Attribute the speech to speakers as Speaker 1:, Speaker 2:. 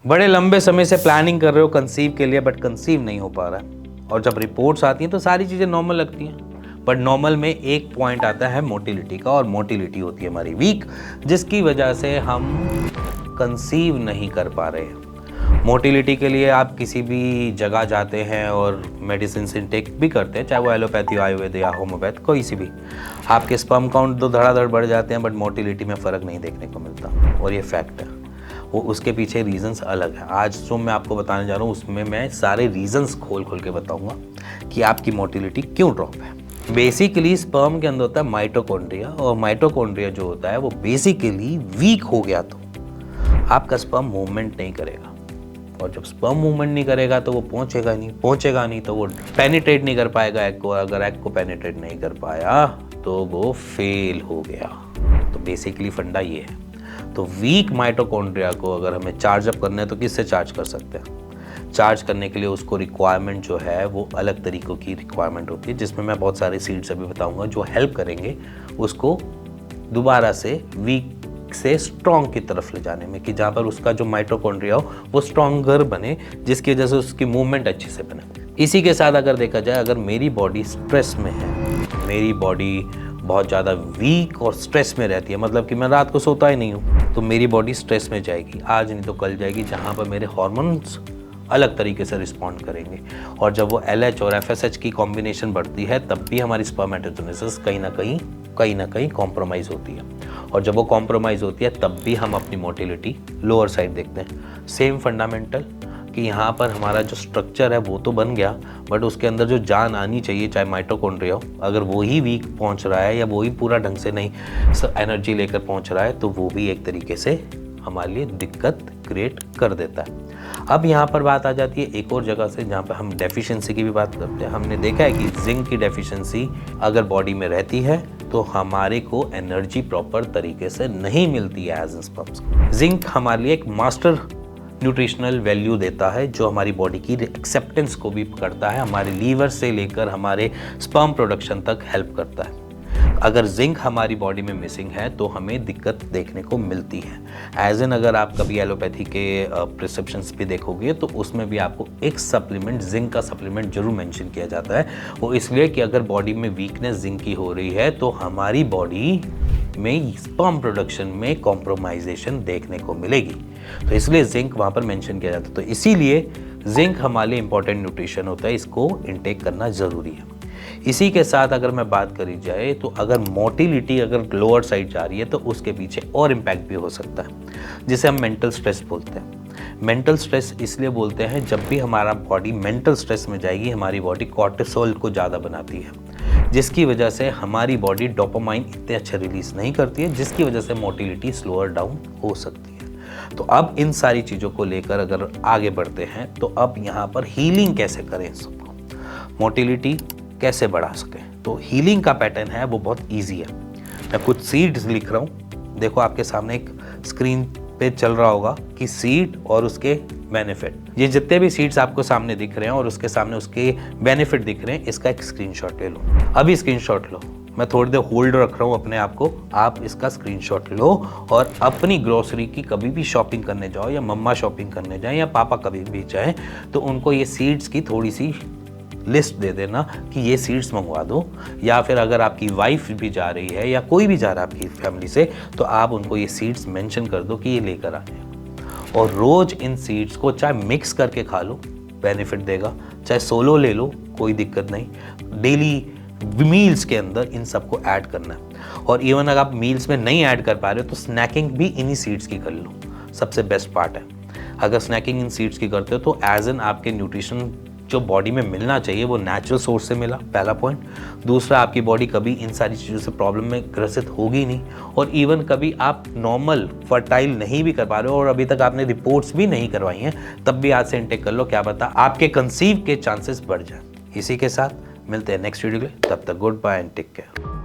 Speaker 1: बड़े लंबे समय से प्लानिंग कर रहे हो कंसीव के लिए बट कंसीव नहीं हो पा रहा है, और जब रिपोर्ट्स आती हैं तो सारी चीज़ें नॉर्मल लगती हैं, बट नॉर्मल में एक पॉइंट आता है मोटिलिटी का, और मोटिलिटी होती है हमारी वीक, जिसकी वजह से हम कंसीव नहीं कर पा रहे हैं। मोटिलिटी के लिए आप किसी भी जगह जाते हैं और मेडिसिन इनटेक भी करते हैं, चाहे वो एलोपैथी, आयुर्वेद या होम्योपैथ, कोई सी भी, आपके स्पर्म काउंट तो धड़ाधड़ बढ़ जाते हैं बट मोटिलिटी में फ़र्क नहीं देखने को मिलता, और ये फैक्ट है। वो उसके पीछे रीजंस अलग हैं। आज जो मैं आपको बताने जा रहा हूँ उसमें मैं सारे रीजंस खोल खोल के बताऊँगा कि आपकी मोटिलिटी क्यों ड्रॉप है। बेसिकली स्पर्म के अंदर होता है माइटोकॉन्ड्रिया, और माइटोकॉन्ड्रिया जो होता है वो बेसिकली वीक हो गया तो आपका स्पर्म मूवमेंट नहीं करेगा, और जब स्पर्म मूवमेंट नहीं करेगा तो वो पहुंचेगा नहीं तो वो पेनिट्रेट नहीं कर पाएगा एग को, अगर एग को पेनिट्रेट नहीं कर पाया तो वो फेल हो गया। तो बेसिकली फंडा ये है। तो वीक माइटोकॉन्ड्रिया को अगर हमें चार्ज अप करना है तो किससे चार्ज कर सकते हैं? चार्ज करने के लिए उसको रिक्वायरमेंट जो है वो अलग तरीक़ों की रिक्वायरमेंट होती है, जिसमें मैं बहुत सारे सीड्स अभी बताऊंगा जो हेल्प करेंगे उसको दोबारा से वीक से स्ट्रॉन्ग की तरफ ले जाने में, कि जहाँ पर उसका जो माइटोकॉन्ड्रिया हो वो स्ट्रॉन्गर बने, जिसकी वजह से उसकी मूवमेंट अच्छे से बने। इसी के साथ अगर देखा जाए, अगर मेरी बॉडी स्ट्रेस में है, मेरी बॉडी बहुत ज़्यादा वीक और स्ट्रेस में रहती है, मतलब कि मैं रात को सोता ही नहीं हूँ, तो मेरी बॉडी स्ट्रेस में जाएगी, आज नहीं तो कल जाएगी, जहाँ पर मेरे हॉर्मोन्स अलग तरीके से रिस्पॉन्ड करेंगे, और जब वो LH और FSH की कॉम्बिनेशन बढ़ती है तब भी हमारी स्पर्मेटोजेनेसिस कहीं ना कहीं कॉम्प्रोमाइज़ होती है, और जब वो कॉम्प्रोमाइज़ होती है तब भी हम अपनी मोटिलिटी लोअर साइड देखते हैं। सेम फंडामेंटल कि यहाँ पर हमारा जो स्ट्रक्चर है वो तो बन गया, बट उसके अंदर जो जान आनी चाहिए, चाहे माइटोकॉन्ड्रिया हो, अगर वो ही वीक पहुँच रहा है या वो ही पूरा ढंग से नहीं एनर्जी लेकर पहुँच रहा है तो वो भी एक तरीके से हमारे लिए दिक्कत क्रिएट कर देता है। अब यहाँ पर बात आ जाती है एक और जगह से, जहाँ पर हम डेफिशिएंसी की भी बात करते हैं। हमने देखा है कि जिंक की डेफिशिएंसी अगर बॉडी में रहती है तो हमारे को एनर्जी प्रॉपर तरीके से नहीं मिलती है एज स्पर्म्स। जिंक हमारे लिए एक मास्टर न्यूट्रिशनल वैल्यू देता है, जो हमारी बॉडी की एक्सेप्टेंस को भी करता है, हमारे लीवर से लेकर हमारे स्पर्म प्रोडक्शन तक हेल्प करता है। अगर जिंक हमारी बॉडी में मिसिंग है तो हमें दिक्कत देखने को मिलती है। एज एन अगर आप कभी एलोपैथी के प्रिस्क्रिप्शंस भी देखोगे तो उसमें भी आपको एक सप्लीमेंट, जिंक का सप्लीमेंट जरूर मेंशन किया जाता है। वो इसलिए कि अगर बॉडी में वीकनेस जिंक की हो रही है तो हमारी बॉडी में स्पर्म प्रोडक्शन में कॉम्प्रोमाइजेशन देखने को मिलेगी, तो इसलिए जिंक वहाँ पर मेंशन किया जाता है। तो इसीलिए जिंक हमारे लिए इंपॉर्टेंट न्यूट्रिशन होता है, इसको इनटेक करना ज़रूरी है। इसी के साथ अगर मैं बात करी जाए तो अगर मोटिलिटी अगर लोअर साइड जा रही है तो उसके पीछे और इम्पैक्ट भी हो सकता है, जिसे हम मेंटल स्ट्रेस बोलते हैं। मेंटल स्ट्रेस इसलिए बोलते हैं, जब भी हमारा बॉडी मेंटल स्ट्रेस में जाएगी हमारी बॉडी कॉर्टिसोल को ज़्यादा बनाती है, जिसकी वजह से हमारी बॉडी डोपामाइन इतने अच्छे रिलीज नहीं करती है, जिसकी वजह से मोटिलिटी स्लोअर डाउन हो सकती है। तो अब इन सारी चीज़ों को लेकर अगर आगे बढ़ते हैं तो अब यहाँ पर हीलिंग कैसे करें, इन सबको मोटिलिटी कैसे बढ़ा सकें। तो हीलिंग का पैटर्न है वो बहुत इजी है। मैं कुछ सीड्स लिख रहा हूँ, देखो आपके सामने एक स्क्रीन पे चल रहा होगा कि सीड और उसके बेनिफिट। ये जितने भी सीड्स आपको सामने दिख रहे हैं और उसके सामने उसके बेनिफिट दिख रहे हैं, इसका एक स्क्रीनशॉट ले लो। अभी स्क्रीनशॉट लो, मैं थोड़ी देर होल्ड रख रहा हूँ अपने आप को, आप इसका स्क्रीनशॉट लो और अपनी ग्रोसरी की कभी भी शॉपिंग करने जाओ, या मम्मा शॉपिंग करने जाए या पापा कभी भी जाए, तो उनको ये सीड्स की थोड़ी सी लिस्ट दे देना कि ये सीड्स मंगवा दो, या फिर अगर आपकी वाइफ भी जा रही है या कोई भी जा रहा है आपकी फैमिली से तो आप उनको ये सीड्स मेंशन कर दो कि ये लेकर आए, और रोज़ इन सीड्स को चाहे मिक्स करके खा लो, बेनिफिट देगा, चाहे सोलो ले लो, कोई दिक्कत नहीं। डेली मील्स के अंदर इन सबको ऐड करना है, और इवन अगर आप मील्स में नहीं ऐड कर पा रहे हो तो स्नैकिंग भी इन्हीं सीड्स की कर लो, सबसे बेस्ट पार्ट है। अगर स्नैकिंग इन सीड्स की करते हो तो एज एन आपके न्यूट्रिशन जो बॉडी में मिलना चाहिए वो नेचुरल सोर्स से मिला, पहला पॉइंट। दूसरा, आपकी बॉडी कभी इन सारी चीज़ों से प्रॉब्लम में ग्रसित होगी नहीं, और इवन कभी आप नॉर्मल फर्टाइल नहीं भी कर पा रहे हो और अभी तक आपने रिपोर्ट्स भी नहीं करवाई हैं, तब भी आज से इनटेक कर लो, क्या पता आपके कंसीव के चांसेस बढ़ जाए। इसी के साथ मिलते हैं नेक्स्ट वीडियो के लिए, तब तक good bye and take care.